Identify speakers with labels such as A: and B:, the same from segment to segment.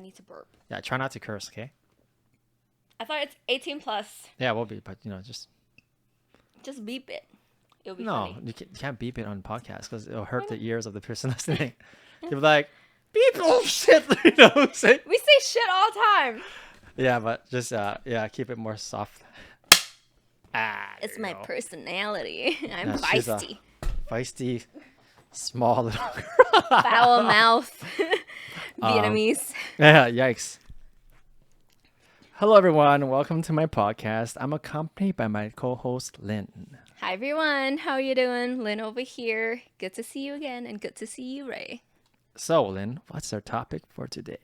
A: need to burp.
B: Yeah, try not to curse, okay?
A: I thought it's 18 plus.
B: Yeah, we'll be, but
A: Just beep it. It'll be
B: no,
A: funny.
B: you can't beep it on podcast because it'll hurt
A: Why
B: the ears of the person listening. They'll be like, beep, oh shit, you know what I'm saying?
A: We say shit all the time.
B: Yeah, but just keep it more soft.
A: It's
B: there
A: my
B: you go.
A: personality. I'm
B: Yeah, she's a
A: feisty.
B: feisty, small little girl.
A: Foul mouth. Vietnamese.
B: Yeah, yikes. Hello, everyone. Welcome to my podcast. I'm accompanied by my co-host, LIN.
A: Hi, everyone. How you doing? Lynn over here. Good to see you again, and good to see you, Ray.
B: So, LIN, what's our topic for today?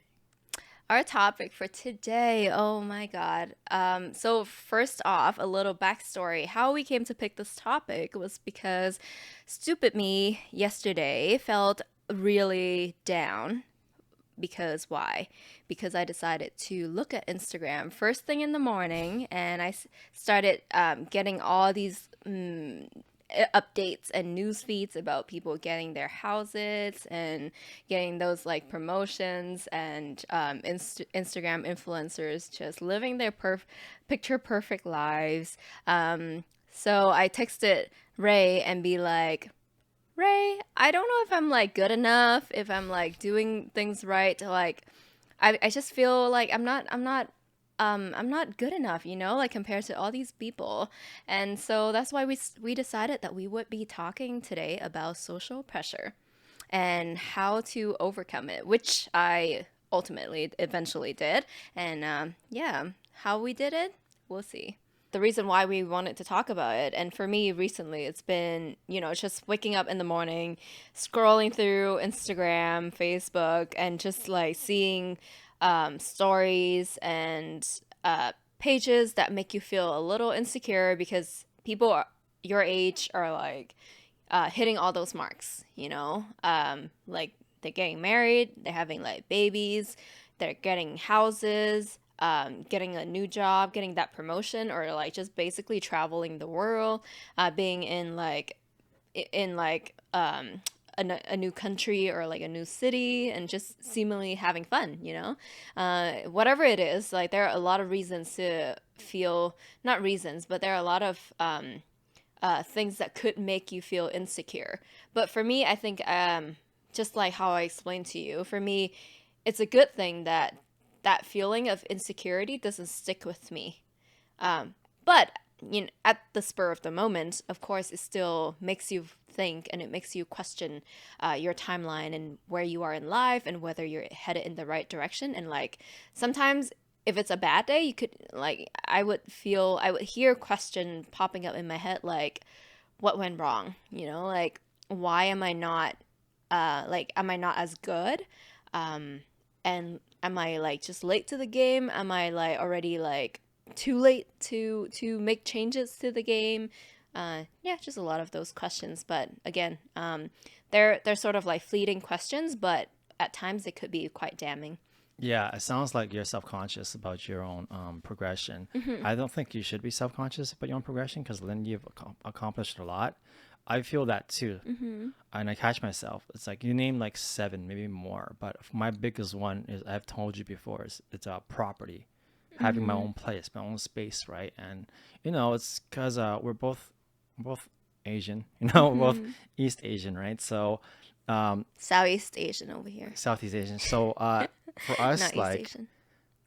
A: Our topic for today, oh my God. So first off, a little backstory. How we came to pick this topic was because stupid me yesterday felt really down. Because why? Because I decided to look at Instagram first thing in the morning, and I started getting all these updates and news feeds about people getting their houses and getting those like promotions and Instagram influencers just living their picture perfect lives. So I texted Ray and be like, Ray, I don't know if I'm like good enough, if I'm like doing things right. Like, I just feel like I'm not good enough, like compared to all these people. And so that's why we decided that we would be talking today about social pressure and how to overcome it, which I ultimately eventually did. And how we did it, we'll see. The reason why we wanted to talk about it, and for me recently, it's been, just waking up in the morning, scrolling through Instagram, Facebook, and just like seeing stories and pages that make you feel a little insecure because people your age are like hitting all those marks, like they're getting married, they're having like babies, they're getting houses, getting a new job, getting that promotion, or like just basically traveling the world, being in a new country or like a new city, and just seemingly having fun, whatever it is. Like there are a lot of reasons to feel, not reasons, but there are a lot of things that could make you feel insecure. But for me, I think just like how I explained to you, for me, it's a good thing that feeling of insecurity doesn't stick with me. But at the spur of the moment, of course, it still makes you think, and it makes you question your timeline and where you are in life and whether you're headed in the right direction. And like sometimes if it's a bad day, you could like I would hear a question popping up in my head like, what went wrong? Like why am I not am I not as good? And am I like just late to the game? Am I like already like too late to make changes to the game? Just a lot of those questions. But again, they're sort of like fleeting questions, but at times they could be quite damning.
B: Yeah, it sounds like you're self-conscious about your own progression. I don't think you should be self-conscious about your own progression because, Lynn, you've accomplished a lot. I feel that too. And I catch myself. It's like you name like 7, maybe more. But my biggest one is, I've told you before, it's a property, having my own place, my own space, right? And it's because we're both Asian, we're both East Asian, right? So
A: Southeast Asian over here.
B: Southeast Asian. So for us,
A: Not
B: like
A: East Asian.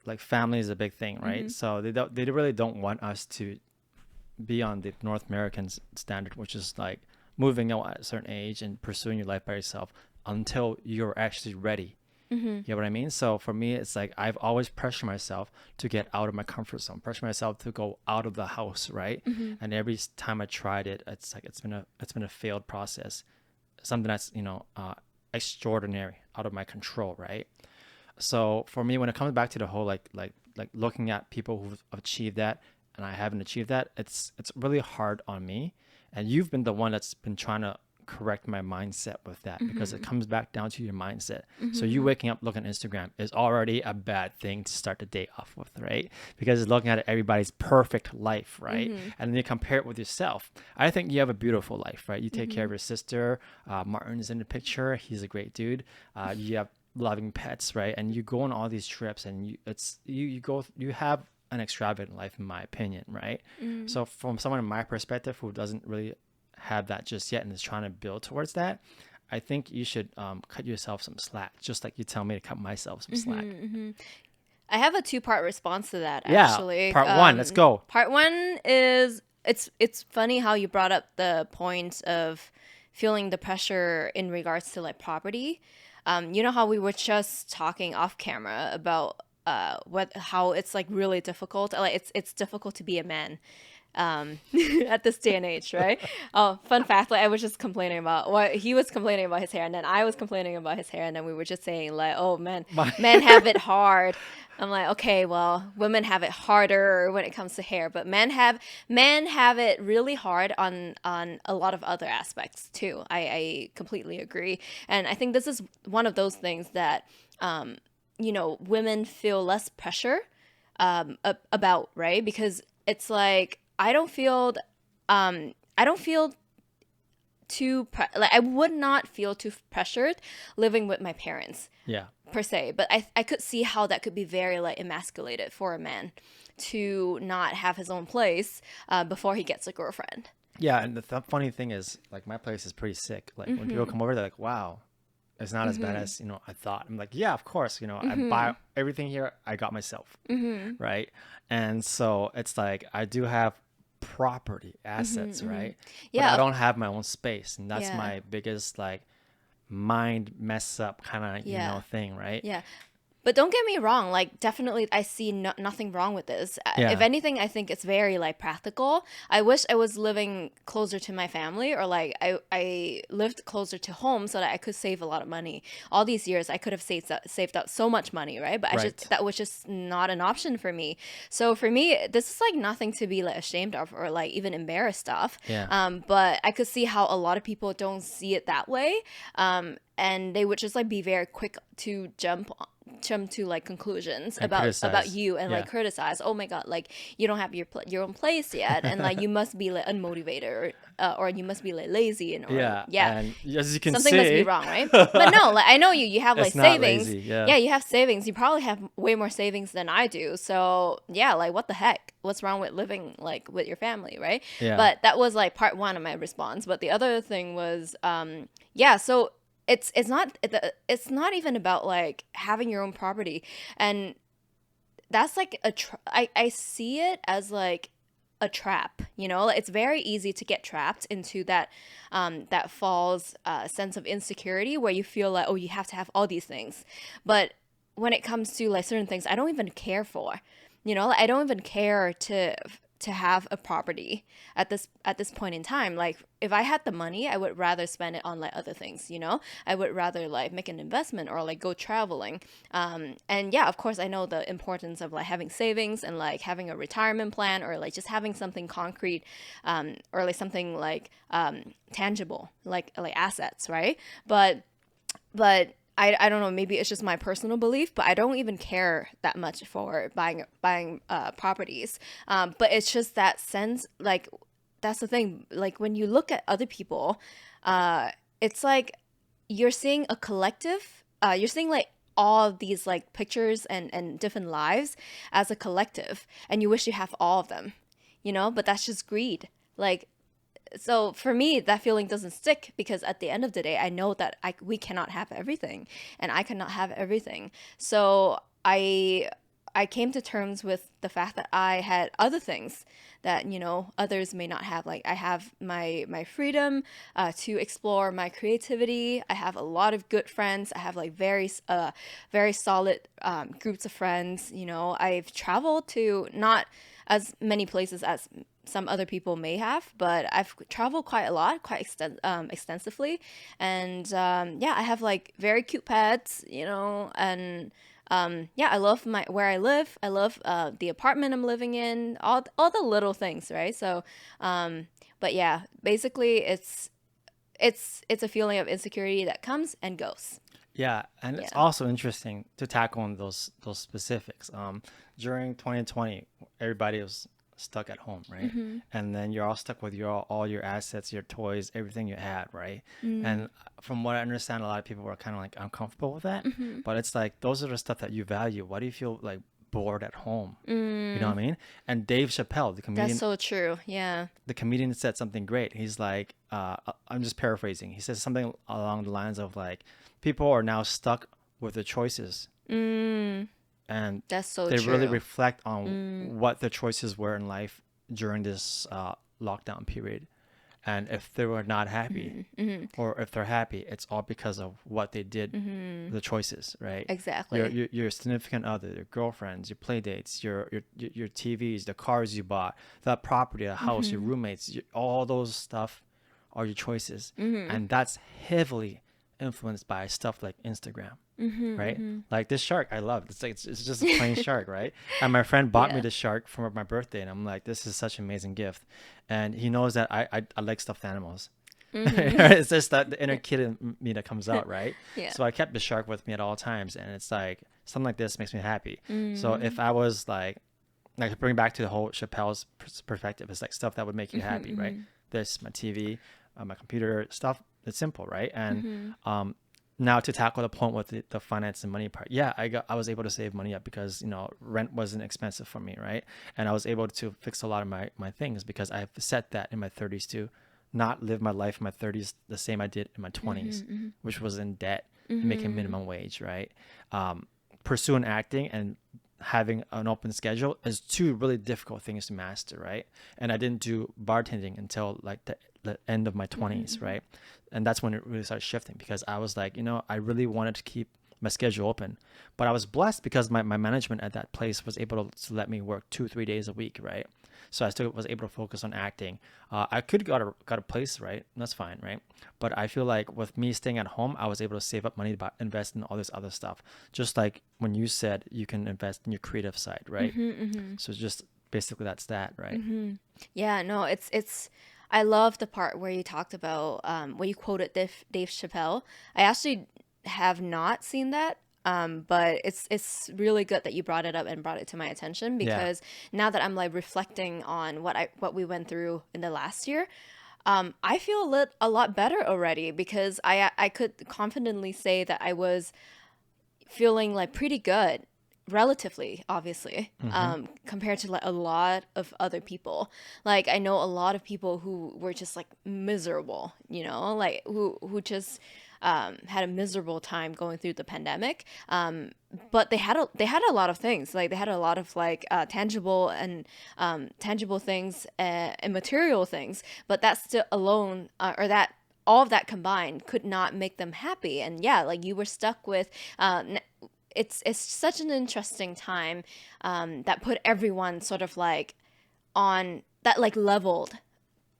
B: like family is a big thing, right? So they really don't want us to be on the North American standard, which is like moving out at a certain age and pursuing your life by yourself until you're actually ready. You know what I mean? So for me, it's like I've always pressured myself to get out of my comfort zone, pressure myself to go out of the house, right? And every time I tried it, it's like it's been a failed process, something that's extraordinary, out of my control, right? So for me, when it comes back to the whole like looking at people who've achieved that and I haven't achieved that, it's really hard on me. And you've been the one that's been trying to correct my mindset with that because it comes back down to your mindset. So you waking up looking at Instagram is already a bad thing to start the day off with, right? Because it's looking at everybody's perfect life, right? And then you compare it with yourself. I think you have a beautiful life, right? You take care of your sister. Martin's in the picture. He's a great dude. You have loving pets, right? And you go on all these trips, and you have an extravagant life, in my opinion, right?
A: Mm.
B: So from someone in my perspective who doesn't really have that just yet and is trying to build towards that, I think you should cut yourself some slack, just like you tell me to cut myself some slack.
A: I have a two-part response to that,
B: Yeah,
A: actually.
B: part one, let's go.
A: Part one is it's funny how you brought up the point of feeling the pressure in regards to like property. You know how we were just talking off camera about how it's like really difficult, like it's difficult to be a man at this day and age, right? Oh, fun fact, like I was just complaining about what he was complaining about his hair, and then I was complaining about his hair, and then we were just saying like, oh man,
B: My
A: men have it hard. I'm like, okay, well, women have it harder when it comes to hair, but men have it really hard on a lot of other aspects too. I completely agree, and I think this is one of those things that women feel less pressure about, right? Because it's like I don't feel like I would not feel too pressured living with my parents
B: yeah.
A: per se, but I could see how that could be very like emasculated for a man to not have his own place before he gets a girlfriend.
B: Yeah, and the funny thing is, like, my place is pretty sick. Like, when people come over, they're like, "Wow, it's not as bad as I thought." I'm like, "Yeah, of course. I buy everything here. I got myself, right?" And so it's like I do have property assets, right? But I
A: Yeah,
B: don't have my own space, and that's
A: yeah,
B: my biggest like mind mess up kind of
A: yeah,
B: thing, right?
A: yeah. But don't get me wrong, like definitely I see nothing wrong with this. If
B: Yeah,
A: anything, I think it's very like practical. I wish I was living closer to my family, or like I lived closer to home so that I could save a lot of money. All these years I could have saved up so much money, right? But
B: right.
A: that was just not an option for me. So for me, this is like nothing to be like ashamed of or like even embarrassed of.
B: Yeah,
A: But I could see how a lot of people don't see it that way. And they would just like be very quick to jump to like conclusions
B: and
A: about
B: criticize.
A: you and
B: Yeah,
A: like criticize, oh my god, like you don't have your own place yet, and like you must be like unmotivated, or you must be like lazy, and or
B: yeah,
A: yeah,
B: and as you can
A: something must be
B: see,
A: wrong, right? But no, like I know you have like
B: it's not
A: savings.
B: lazy. Yeah,
A: Yeah, you have savings. You probably have way more savings than I do. So yeah, like what the heck, what's wrong with living like with your family, right?
B: yeah.
A: But that was like part one of my response. But the other thing was yeah, so it's not even about like having your own property, and that's like I see it as like a trap, like, it's very easy to get trapped into that false sense of insecurity where you feel like, oh, you have to have all these things. But when it comes to like certain things I don't even care for, like, I don't even care to have a property at this point in time. Like if I had the money, I would rather spend it on like other things. I would rather like make an investment or like go traveling. And yeah, of course I know the importance of like having savings and like having a retirement plan, or like just having something concrete, or like something like tangible, like assets, right? But I don't know, maybe it's just my personal belief, but I don't even care that much for buying properties. But it's just that sense, like that's the thing. Like when you look at other people, it's like you're seeing a collective. You're seeing like all of these like pictures and different lives as a collective, and you wish you have all of them, But that's just greed. Like, so for me that feeling doesn't stick, because at the end of the day I know that we cannot have everything, and I cannot have everything. So I came to terms with the fact that I had other things that others may not have. Like I have my freedom to explore my creativity. I have a lot of good friends. I have like very solid groups of friends. I've traveled to not as many places as some other people may have, but I've traveled quite a lot, quite extensively, and yeah, I have like very cute pets, and yeah, I love where I live. I love the apartment I'm living in, all the little things, right? So, but yeah, basically, it's a feeling of insecurity that comes and goes.
B: Yeah, and it's
A: Yeah.
B: also interesting to tackle on those specifics. During 2020, everybody was stuck at home, right? And then you're all stuck with your all your assets, your toys, everything you had, right? And from what I understand, a lot of people were kind of like uncomfortable with that. But it's like those are the stuff that you value. Why do you feel like bored at home? You know what I mean? And Dave Chappelle,
A: That's so true. Yeah.
B: the comedian said something great. He's like, I'm just paraphrasing. He says something along the lines of like, people are now stuck with the choices, and
A: That's so
B: they really
A: true.
B: reflect on what their choices were in life during this lockdown period. And if they were not happy, or if they're happy, it's all because of what they did, the choices, right?
A: Exactly.
B: Your significant other, your girlfriends, your play dates, your TVs, the cars you bought, that property, the house, your roommates, all those stuff are your choices, and that's heavily influenced by stuff like Instagram. Right, like this shark I love. It's like it's just a plain shark, right? And my friend bought me
A: Yeah.
B: this shark for my birthday, and I'm like, this is such an amazing gift. And he knows that I like stuffed animals. It's just that the inner kid in me that comes out, right?
A: Yeah.
B: So I kept the shark with me at all times, and it's like something like this makes me happy. So if I was like bring back to the whole Chappelle's perspective, it's like stuff that would make you happy, right? This, my TV, my computer stuff. It's simple, right? And now to tackle the point with the finance and money part, yeah, I was able to save money up because rent wasn't expensive for me, right? And I was able to fix a lot of my things because I've set that in my 30s to not live my life in my 30s the same I did in my 20s, which was in debt and making minimum wage, right? Pursuing acting and having an open schedule is two really difficult things to master, right? And I didn't do bartending until like the end of my 20s, right? And that's when it really started shifting because I was like, I really wanted to keep my schedule open. But I was blessed because my management at that place was able to let me work 2-3 days a week, right? So I still was able to focus on acting. I could got a place, right? That's fine, right? But I feel like with me staying at home, I was able to save up money to invest in all this other stuff. Just like when you said you can invest in your creative side, right? So just basically that's that, right?
A: Yeah, no, it's I love the part where you talked about where you quoted Dave Chappelle. I actually have not seen that. But it's really good that you brought it up and brought it to my attention
B: Yeah.
A: because now that I'm like reflecting on what we went through in the last year, I feel a lot better already because I could confidently say that I was feeling like pretty good relatively, obviously, compared to like a lot of other people. Like I know a lot of people who were just like miserable, like who just had a miserable time going through the pandemic. But they had a lot of things. Like they had a lot of like tangible and tangible things and material things. But that still alone, or that all of that combined, could not make them happy. And yeah, like you were stuck with. It's such an interesting time that put everyone sort of like on that, like leveled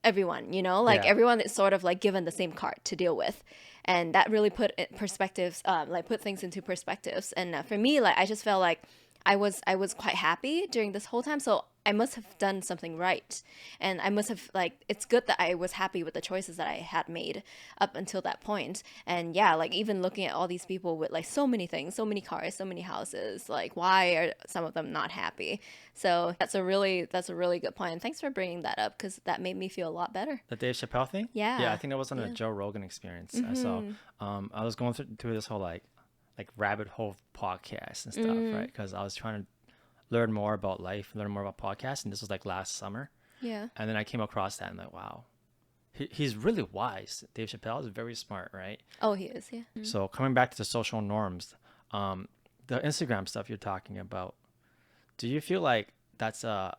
A: everyone, like
B: Yeah.
A: everyone is sort of like given the same card to deal with. And that really put perspectives, like put things into perspectives. And for me, like I just felt like I was quite happy during this whole time. So I must have done something right. And I must have like it's good that I was happy with the choices that I had made up until that point. And yeah, like even looking at all these people with like so many things, so many cars, so many houses, like why are some of them not happy? So that's a really good point. And thanks for bringing that up because that made me feel a lot better.
B: The Dave Chappelle thing? Yeah, I
A: Yeah.
B: think that was on a
A: Yeah.
B: Joe Rogan experience. So I was going through this whole like rabbit hole podcast and stuff, right? Because I was trying to learn more about life, learn more about podcasts, and this was like last summer.
A: Yeah.
B: And then I came across that and like, wow, he's really wise. Dave Chappelle is very smart, right?
A: Oh, he is. Yeah.
B: So coming back to the social norms, the Instagram stuff you're talking about, do you feel like that's a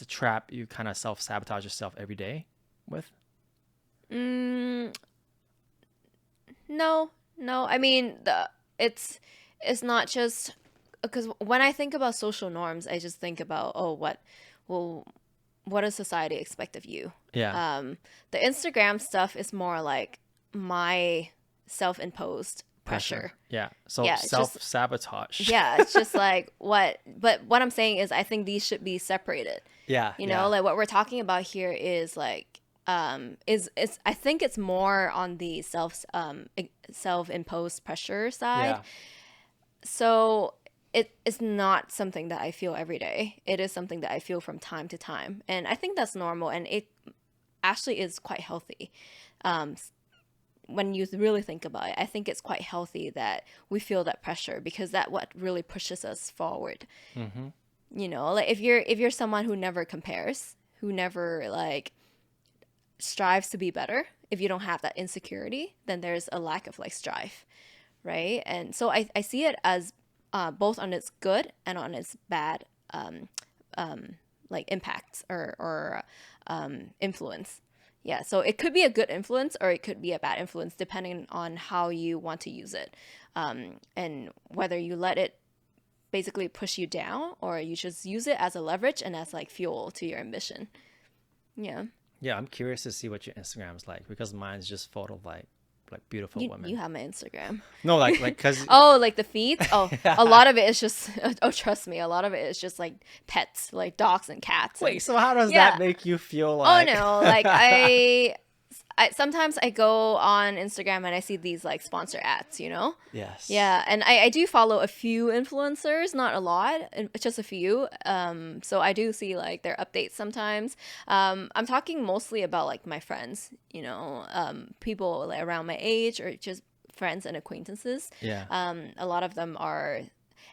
B: trap you kind of self sabotage yourself every day with?
A: Mm, no, no. I mean, it's it's not just because when I think about social norms, I just think about well, what does society expect of you?
B: Yeah,
A: Um, the Instagram stuff is more like my self-imposed
B: pressure.
A: pressure.
B: Yeah, so
A: Yeah, it's just
B: self sabotage.
A: yeah, it's just like but what I'm saying is I think these should be separated.
B: Yeah, yeah,
A: Like what we're talking about here is like is I think it's more on the self-imposed pressure side.
B: yeah.
A: So it is not something that I feel every day. It is something that I feel from time to time. And I think that's normal, and it actually is quite healthy. Um, when you really think about it, I think it's quite healthy that we feel that pressure, because that what really pushes us forward.
B: Mm-hmm.
A: Like if you're someone who never compares, who never like strives to be better, if you don't have that insecurity, then there's a lack of like strive, right? And so I see it as both on its good and on its bad like impacts or influence. Yeah, so it could be a good influence or it could be a bad influence depending on how you want to use it, and whether you let it basically push you down or you just use it as a leverage and as like fuel to your ambition. Yeah.
B: Yeah, I'm curious to see what your Instagram is like because mine's just full of like beautiful
A: You
B: women.
A: have my Instagram.
B: No, like cause
A: Oh, like the feeds? Oh, a
B: yeah.
A: lot of it is just oh, trust me, a lot of it is just like pets, like dogs and cats
B: Wait,
A: and
B: so how does that
A: yeah.
B: make you feel
A: Oh
B: like?
A: no, like I sometimes I go on Instagram and I see these like sponsor ads, you know?
B: Yes.
A: Yeah, and I do follow a few influencers, not a lot, just a few. So I do see like their updates sometimes. I'm talking mostly about like my friends, people like, around my age or just friends and acquaintances.
B: Yeah.
A: A lot of them are,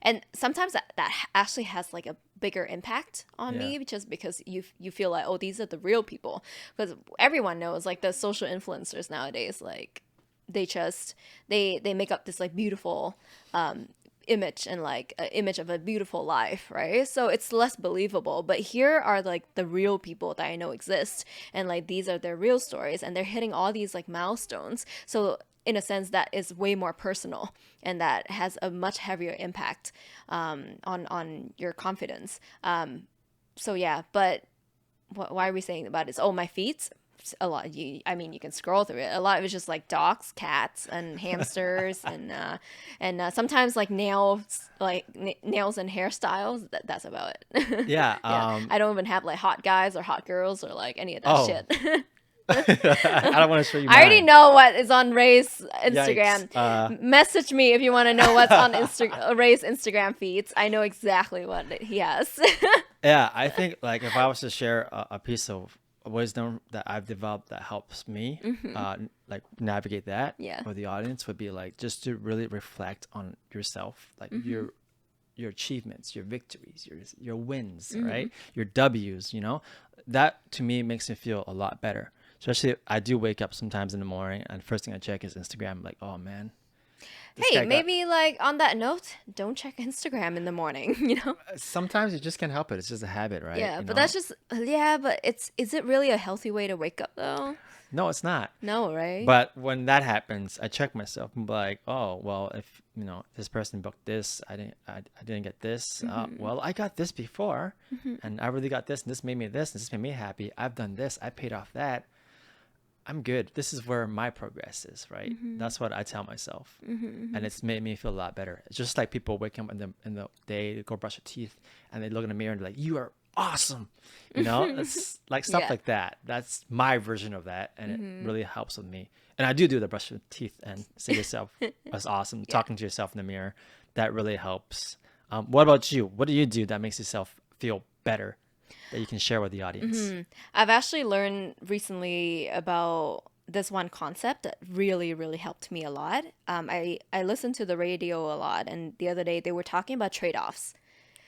A: and sometimes that actually has like a bigger impact on
B: Yeah.
A: me, just because you feel like, oh, these are the real people, because everyone knows like the social influencers nowadays, like they just they make up this like beautiful image and like an image of a beautiful life, right? So it's less believable. But here are like the real people that I know exist, and like these are their real stories, and they're hitting all these like milestones. So in a sense, that is way more personal, and that has a much heavier impact on your confidence. So yeah, but why are we saying about this? Oh, my feet. A lot. I mean, you can scroll through it. A lot of it's just like dogs, cats, and hamsters, and sometimes like nails, like nails and hairstyles. That's about it.
B: Yeah.
A: Yeah, I don't even have like hot guys or hot girls or like any of that
B: Oh,
A: shit.
B: I don't want to show you
A: I already
B: mine.
A: know what is on Ray's
B: Yikes.
A: Instagram. Message me if you want to know what's on Ray's Instagram feeds. I know exactly what he has.
B: Yeah, I think like if I was to share a piece of wisdom that I've developed that helps me, like navigate that
A: Yeah.
B: with the audience would be like just to really reflect on yourself, like your achievements, your victories, your wins, right? Your W's, that to me makes me feel a lot better. Especially I do wake up sometimes in the morning and first thing I check is Instagram, like, oh man, this
A: Hey,
B: guy got.
A: maybe like on that note, don't check Instagram in the morning, you know?
B: Sometimes you just can't help it. It's just a habit, right?
A: Yeah, but that's just yeah, but is it really a healthy way to wake up though?
B: No, it's not.
A: No, right?
B: But when that happens, I check myself and be like, oh, well, if this person booked this, I didn't get this. Well, I got this before, and I really got this, and this made me this, and this made me happy. I've done this. I paid off that. I'm good. This is where my progress is, right? That's what I tell myself, and it's made me feel a lot better. It's just like people waking up in the day, they go brush their teeth, and they look in the mirror and they're like, "You are awesome," It's like stuff
A: Yeah.
B: like that. That's my version of that, and it really helps with me. And I do the brush your teeth and say to yourself, "That's awesome." Talking to yourself in the mirror, that really helps. What about you? What do you do that makes yourself feel better that you can share with the audience?
A: I've actually learned recently about this one concept that really, really helped me a lot. I listen to the radio a lot, and the other day they were talking about trade-offs.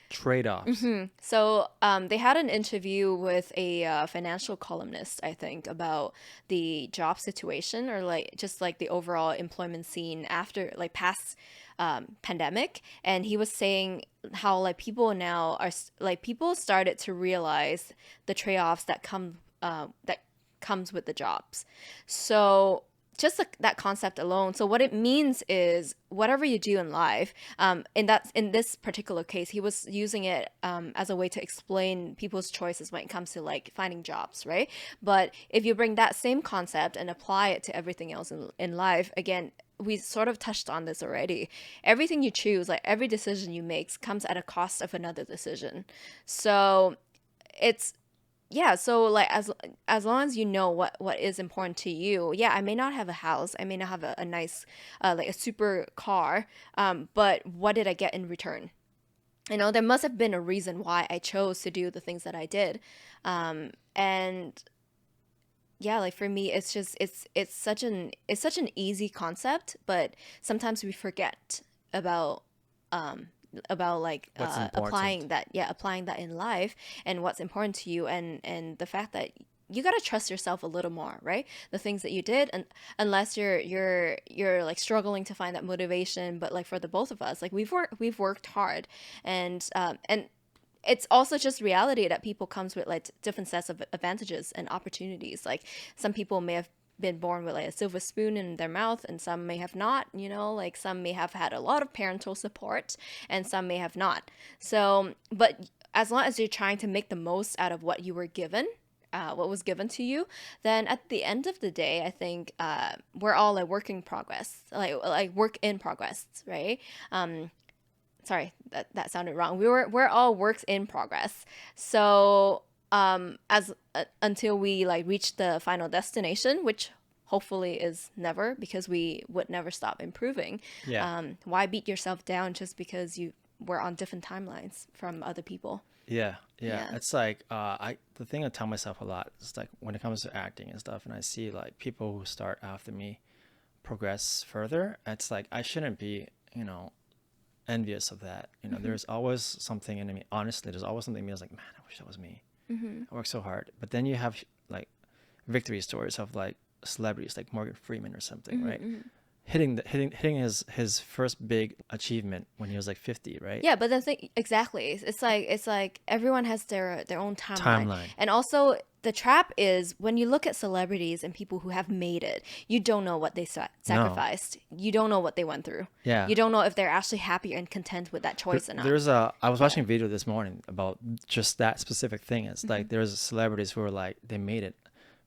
B: Trade-offs.
A: So they had an interview with a financial columnist, I think, about the job situation or like just like the overall employment scene after like past pandemic, and he was saying how like people now are like people started to realize the trade-offs that comes with the jobs. So just like that concept alone. So what it means is whatever you do in life, in this particular case, he was using it as a way to explain people's choices when it comes to like finding jobs, right? But if you bring that same concept and apply it to everything else in life, again, we sort of touched on this already. Everything you choose, like every decision you make, comes at a cost of another decision. So it's yeah, so like as long as you know what is important to you. Yeah, I may not have a house, I may not have a nice like a super car, but what did I get in return? There must have been a reason why I chose to do the things that I did. And yeah, like for me, it's just it's such an easy concept, but sometimes we forget about um like
B: What's
A: applying
B: important?
A: that, yeah, applying that in life and what's important to you, and the fact that you got to trust yourself a little more, right? The things that you did, and unless you're like struggling to find that motivation, but like for the both of us, like we've worked hard, and it's also just reality that people comes with like different sets of advantages and opportunities. Like some people may have been born with like a silver spoon in their mouth, and some may have not, like some may have had a lot of parental support and some may have not. So but as long as you're trying to make the most out of what you were given, what was given to you, then at the end of the day, I think we're all like work in progress, like work in progress, right? Sorry, that sounded wrong. We're all works in progress. So as until we like reach the final destination, which hopefully is never, because we would never stop improving.
B: Yeah.
A: Why beat yourself down just because you were on different timelines from other people?
B: Yeah, yeah.
A: Yeah.
B: It's like I the thing I tell myself a lot is like when it comes to acting and stuff, and I see like people who start after me progress further. It's like I shouldn't be, envious of that.
A: Mm-hmm.
B: There's always something in me. Honestly, there's always something in me that's like, man, I wish that was me.
A: Mm-hmm.
B: I work so hard. But then you have like victory stories of like celebrities like Morgan Freeman or something, right?
A: Mm-hmm.
B: Hitting his first big achievement when he was like 50, right?
A: Yeah, but the thing exactly, it's like everyone has their own timeline,
B: Timeline.
A: and also the trap is when you look at celebrities and people who have made it, you don't know what they
B: No.
A: sacrificed. You don't know what they went through.
B: Yeah.
A: You don't know if they're actually happy and content with that choice or not.
B: I was
A: Yeah.
B: watching a video this morning about just that specific thing. It's
A: Mm-hmm.
B: like there's celebrities who are like they made it,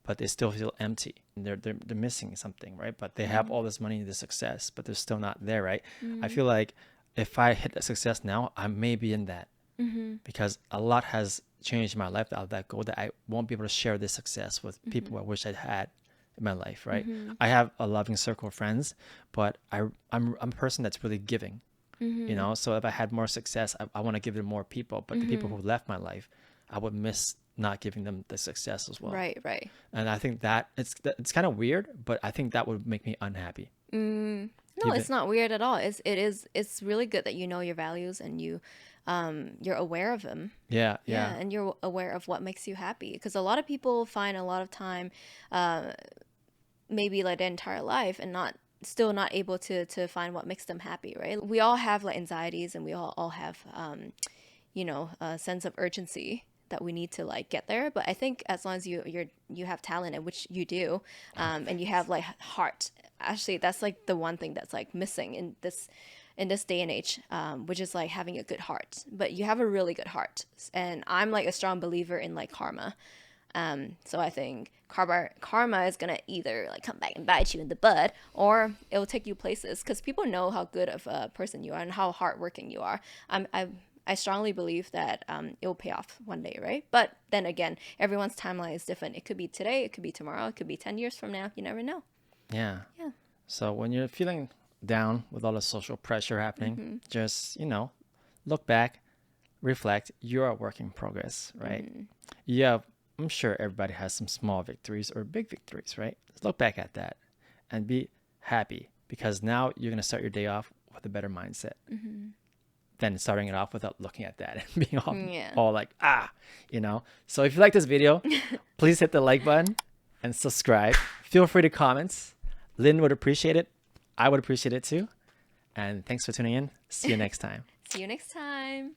B: but they still feel empty. They're missing something, right? But they have
A: Mm-hmm.
B: all this money and this success, but they're still not there, right? I
A: Mm-hmm.
B: feel like if I hit that success now, I may be in that
A: Mm-hmm.
B: because a lot has changed in my life out of that goal that I won't be able to share this success with
A: Mm-hmm.
B: people I wish I'd had in my life, right?
A: Mm-hmm.
B: I have a loving circle of friends, but I'm a person that's really giving,
A: Mm-hmm.
B: so if I had more success, I want to give it to more people, but the people
A: Mm-hmm.
B: who left my life, I would miss not giving them the success as well.
A: Right, right.
B: And I think that it's kind of weird, but I think that would make me unhappy.
A: No,
B: Even
A: it's not weird at all. It's really good that you know your values and you're aware of them.
B: yeah,
A: Yeah,
B: yeah.
A: and you're aware of what makes you happy, because a lot of people find a lot of time, uh, maybe like their entire life, and not able to find what makes them happy, right? We all have like anxieties, and we all have a sense of urgency that we need to like get there. But I think as long as you have talent, and which you do,
B: Oh,
A: and you
B: thanks.
A: have like heart, actually that's like the one thing that's like missing in this day and age, which is like having a good heart. But you have a really good heart, and I'm like a strong believer in like karma. So I think karma is gonna either like come back and bite you in the butt, or it will take you places, because people know how good of a person you are and how hardworking you are. I strongly believe that it will pay off one day, right? But then again, everyone's timeline is different. It could be today, it could be tomorrow, it could be 10 years from now. You never know.
B: Yeah.
A: Yeah.
B: So when you're feeling down with all the social pressure happening,
A: Mm-hmm.
B: just look back, reflect. You're a work in progress, right?
A: Mm-hmm.
B: Yeah, I'm sure everybody has some small victories or big victories, right? Let's look back at that and be happy because now you're gonna start your day off with a better mindset
A: Mm-hmm.
B: than starting it off without looking at that and being
A: Yeah.
B: all like So if you like this video, please hit the like button and subscribe. Feel free to comment. Lynn would appreciate it. I would appreciate it too. And thanks for tuning in. See you next time.
A: See you next time.